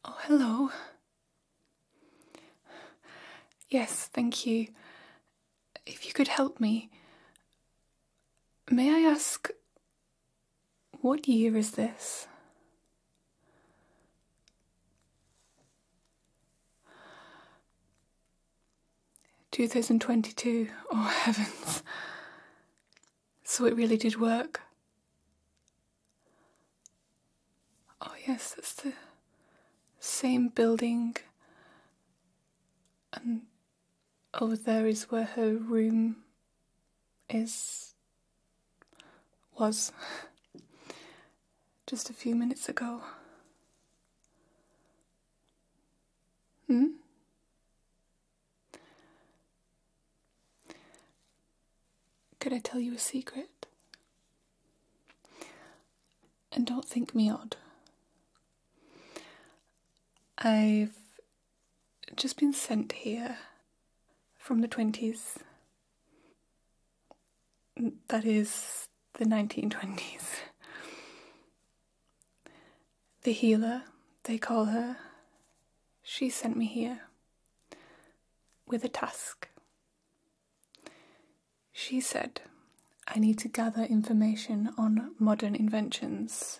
Oh, hello. Yes, thank you. If you could help me, may I ask, what year is this? "2022. Oh, heavens. So it really did work. Oh, yes, that's the same building. And over there is where her room was just a few minutes ago. Could I tell you a secret? And don't think me odd. I've just been sent here from the 20s. That is, the 1920s. The healer, they call her, she sent me here with a task. She said I need to gather information on modern inventions.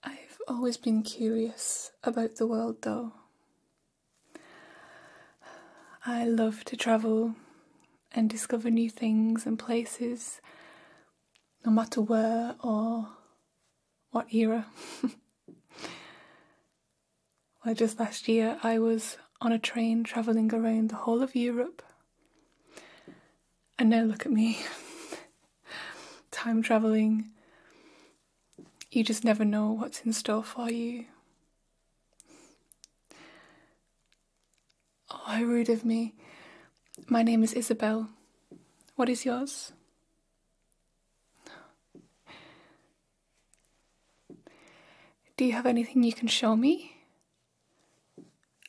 I've always been curious about the world, though. I love to travel and discover new things and places, no matter where or what era. Well, just last year I was on a train travelling around the whole of Europe. And now look at me. Time travelling. You just never know what's in store for you. Oh, how rude of me. My name is Isabelle. What is yours? Do you have anything you can show me?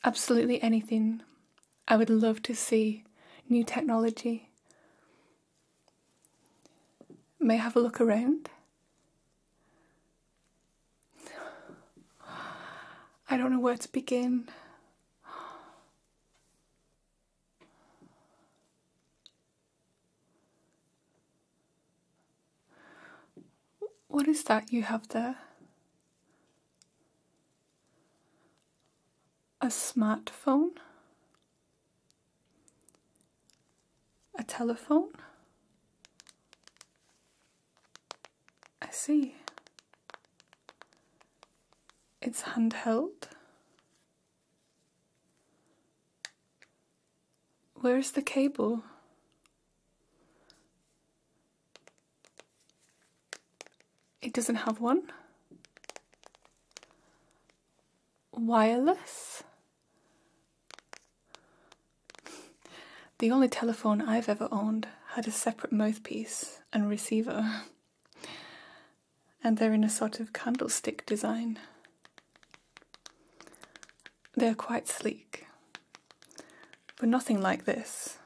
Absolutely anything. I would love to see new technology. May I have a look around? I don't know where to begin. What is that you have there? A smartphone? A telephone? I see. It's handheld. Where's the cable? It doesn't have one. Wireless? The only telephone I've ever owned had a separate mouthpiece and receiver. And they're in a sort of candlestick design. They're quite sleek, but nothing like this.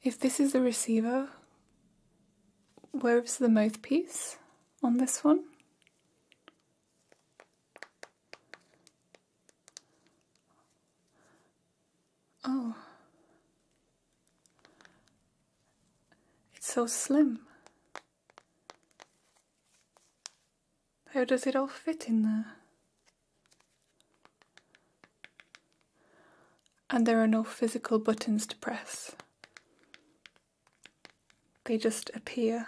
If this is the receiver, where's the mouthpiece on this one? Oh. It's so slim. How does it all fit in there? And there are no physical buttons to press. They just appear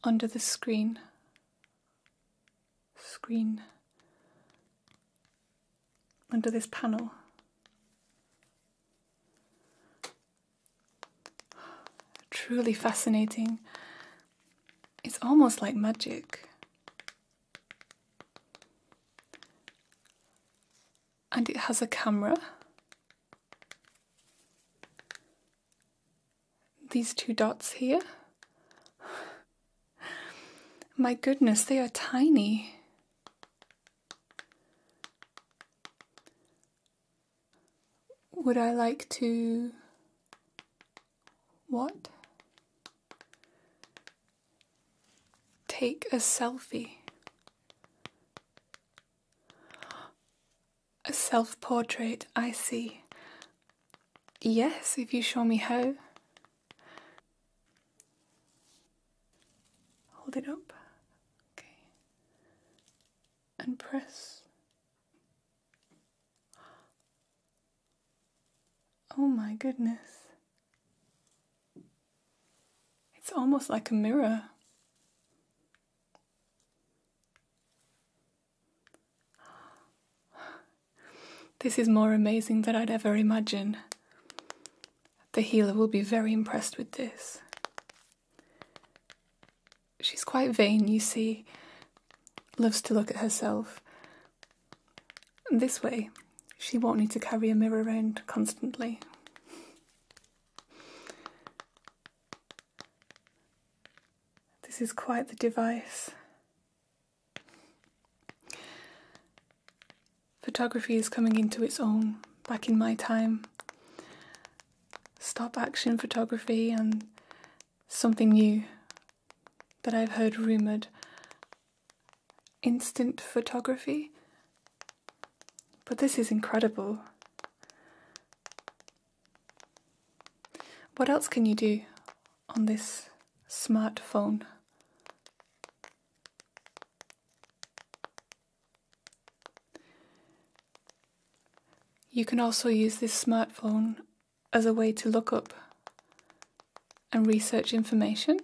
under the screen. Under this panel. Truly fascinating. It's almost like magic. And it has a camera. These two dots here. My goodness, they are tiny. Would I like to... what? take a selfie. A self-portrait, I see. Yes, if you show me how. Hold it up. Okay. And press. Oh my goodness. It's almost like a mirror. This is more amazing than I'd ever imagine. The healer will be very impressed with this. She's quite vain, you see. Loves to look at herself. This way, she won't need to carry a mirror around constantly. This is quite the device. Photography is coming into its own back in my time. Stop action photography and something new that I've heard rumoured. Instant photography. But this is incredible. What else can you do on this smartphone? You can also use this smartphone as a way to look up and research information.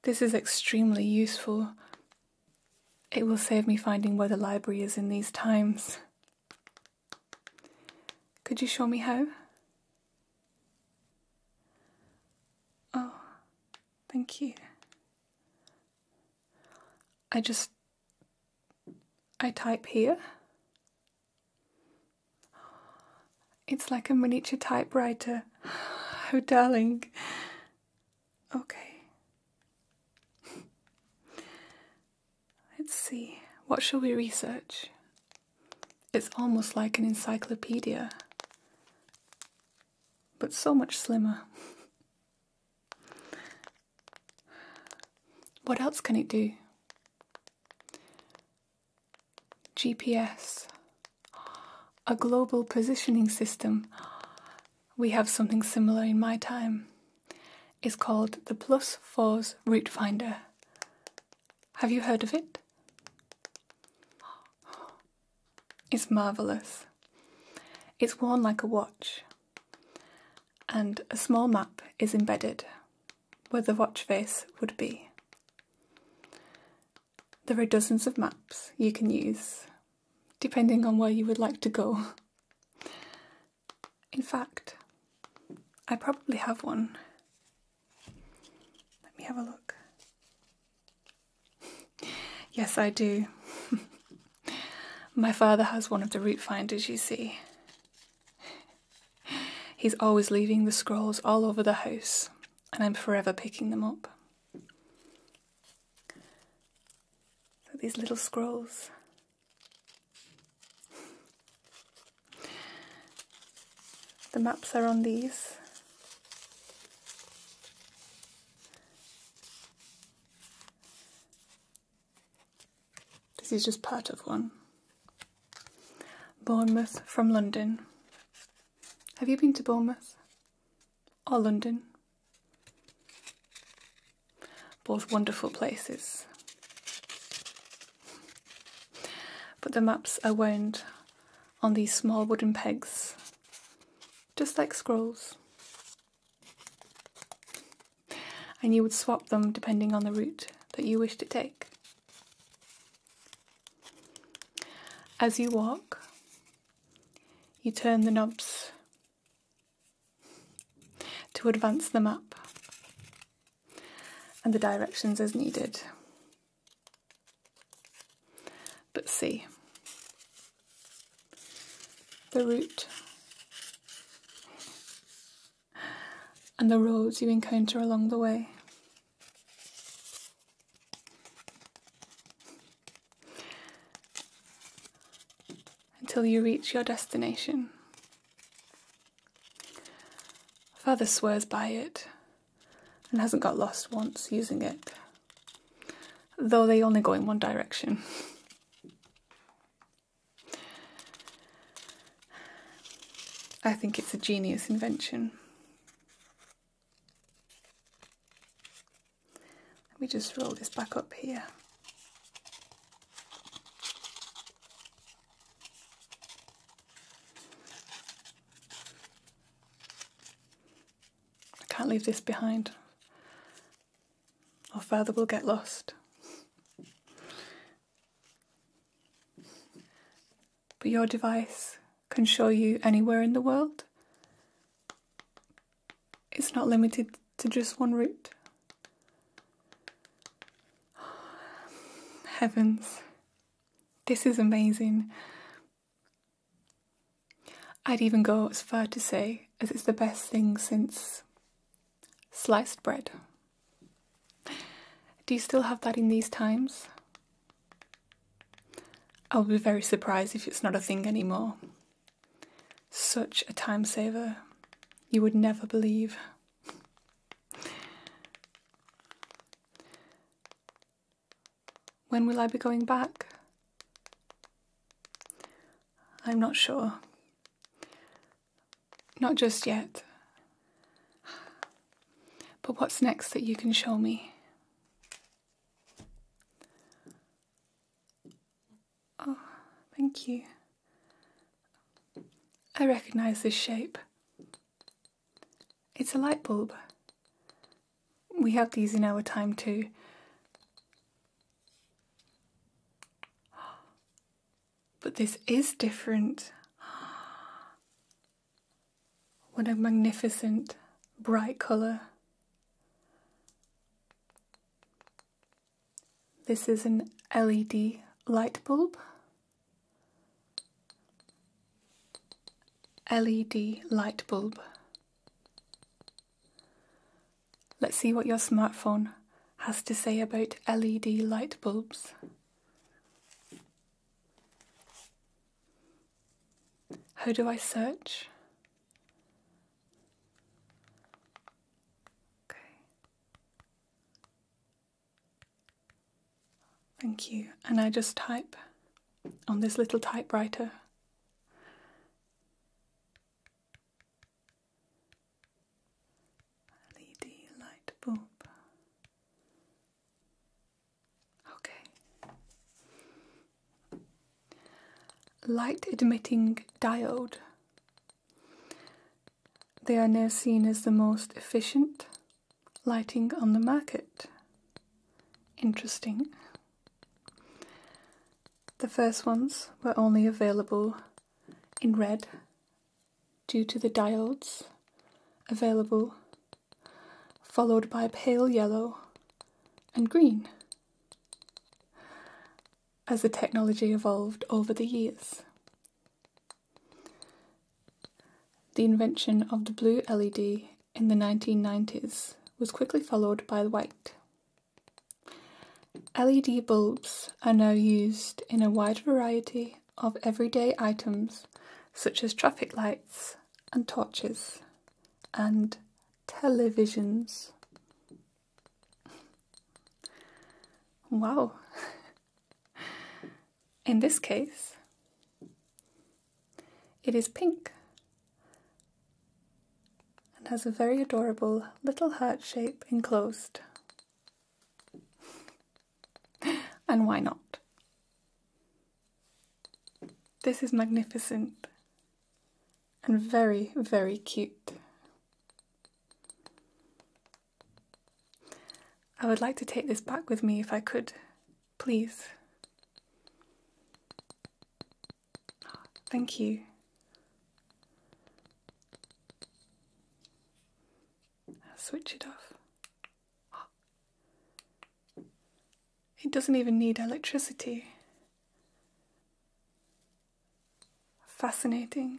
This is extremely useful. It will save me finding where the library is in these times. Could you show me how? Oh, thank you. I type here. It's like a miniature typewriter. Oh, darling. Okay. Let's see. What shall we research? It's almost like an encyclopedia, but so much slimmer. What else can it do? GPS. A global positioning system. We have something similar in my time. It's called the +4's Route Finder. Have you heard of it? It's marvellous. It's worn like a watch, and a small map is embedded where the watch face would be. There are dozens of maps you can use, depending on where you would like to go. In fact, I probably have one. Let me have a look. Yes, I do. My father has one of the route finders, you see. He's always leaving the scrolls all over the house, and I'm forever picking them up. So these little scrolls. The maps are on these. This is just part of one. Bournemouth from London. Have you been to Bournemouth? Or London? Both wonderful places. But the maps are wound on these small wooden pegs, just like scrolls. And you would swap them depending on the route that you wish to take. As you walk, you turn the knobs to advance the map and the directions as needed. But see, the route and the roads you encounter along the way. Until you reach your destination. Father swears by it. and hasn't got lost once using it, though they only go in one direction. I think it's a genius invention. Let me just roll this back up here. I can't leave this behind, or further we'll get lost. But your device can show you anywhere in the world. It's not limited to just one route. Heavens, this is amazing. I'd even go as far to say as it's the best thing since sliced bread. Do you still have that in these times? I'll be very surprised if it's not a thing anymore. Such a time saver, you would never believe. When will I be going back? I'm not sure. Not just yet. But what's next that you can show me? Oh, thank you. I recognise this shape. It's a light bulb. We have these in our time too. But this is different. What a magnificent, bright colour. This is an LED light bulb. LED light bulb. Let's see what your smartphone has to say about LED light bulbs. How do I search? Okay. Thank you. And I just type on this little typewriter. LED light bulb. Okay. Light emitting diode. They are now seen as the most efficient lighting on the market. Interesting. The first ones were only available in red due to the diodes available, followed by pale yellow and green, as the technology evolved over the years. The invention of the blue LED in the 1990s was quickly followed by the white. LED bulbs are now used in a wide variety of everyday items such as traffic lights and torches and televisions. Wow! In this case, it is pink and has a very adorable little heart shape enclosed. And why not? This is magnificent and very, very cute. I would like to take this back with me if I could, please. Thank you. Switch it off. It doesn't even need electricity. Fascinating.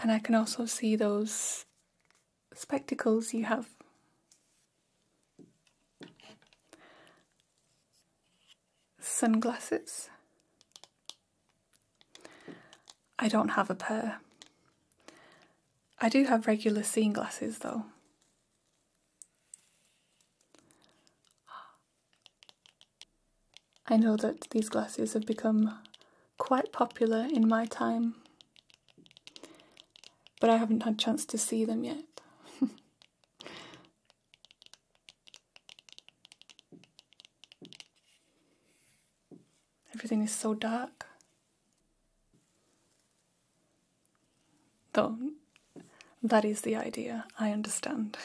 And I can also see those spectacles you have. Sunglasses. I don't have a pair, I do have regular seeing glasses though. I know that these glasses have become quite popular in my time, but I haven't had a chance to see them yet. Everything is so dark. Though, that is the idea, I understand.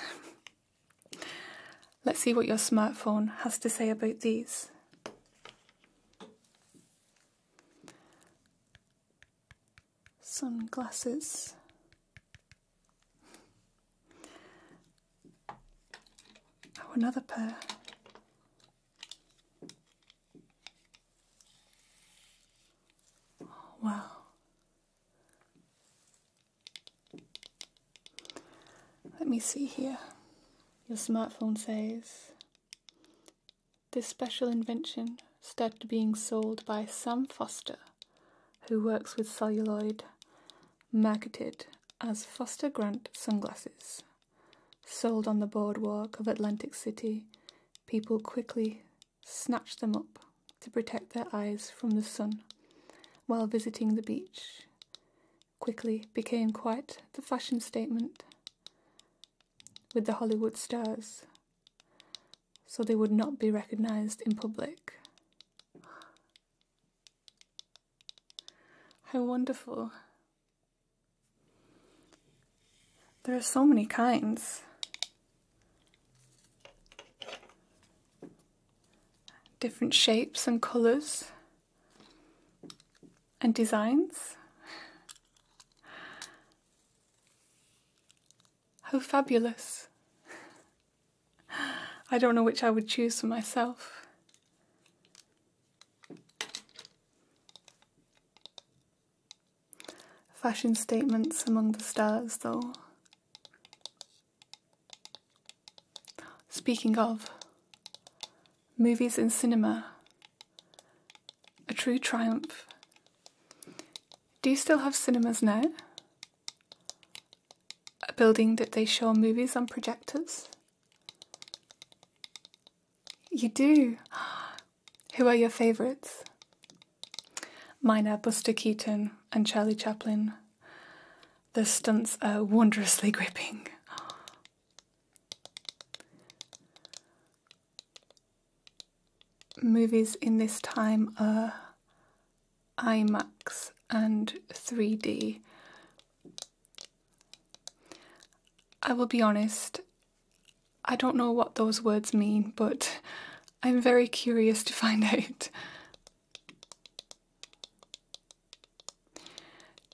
Let's see what your smartphone has to say about these. Sunglasses. Oh, another pair. Wow. Let me see here. Your smartphone says, this special invention started being sold by Sam Foster, who works with celluloid, marketed as Foster Grant sunglasses. Sold on the boardwalk of Atlantic City, people quickly snatched them up to protect their eyes from the sun while visiting the beach. Quickly became quite the fashion statement with the Hollywood stars, so they would not be recognized in public. How wonderful. There are so many kinds. Different shapes and colours and designs. How fabulous. I don't know which I would choose for myself. Fashion statements among the stars, though. Speaking of, movies and cinema, a true triumph. Do you still have cinemas now? A building that they show movies on projectors? You do? Who are your favourites? Mine are Buster Keaton and Charlie Chaplin. The stunts are wondrously gripping. Movies in this time are IMAX and 3D. I will be honest, I don't know what those words mean, but I'm very curious to find out.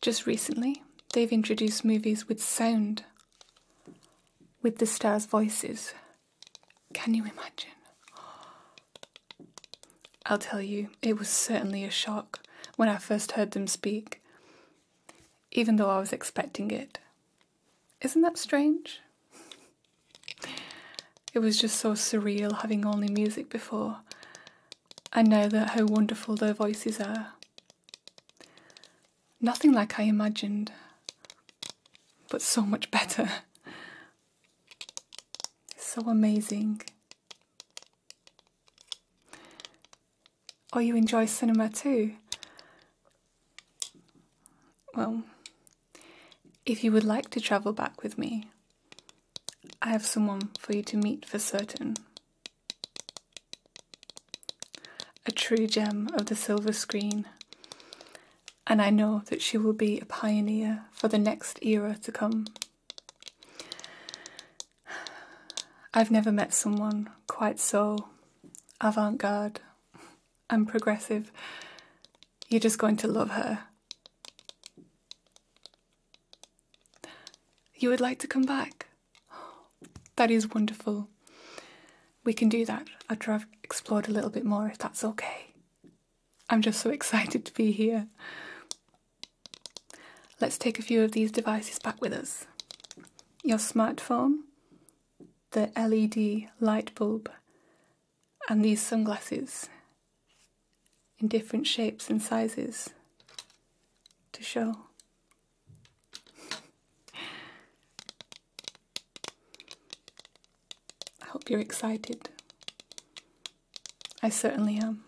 Just recently, they've introduced movies with sound, with the stars' voices. Can you imagine? I'll tell you, it was certainly a shock when I first heard them speak, even though I was expecting it. Isn't that strange? It was just so surreal having only music before, and now that how wonderful their voices are. Nothing like I imagined, but so much better. So amazing. Oh, you enjoy cinema too? Well, if you would like to travel back with me, I have someone for you to meet for certain. A true gem of the silver screen, and I know that she will be a pioneer for the next era to come. I've never met someone quite so avant-garde and progressive. You're just going to love her. You would like to come back? That is wonderful. We can do that after I've explored a little bit more, if that's okay. I'm just so excited to be here. Let's take a few of these devices back with us. Your smartphone, the LED light bulb, and these sunglasses in different shapes and sizes to show. hope you're excited. I certainly am.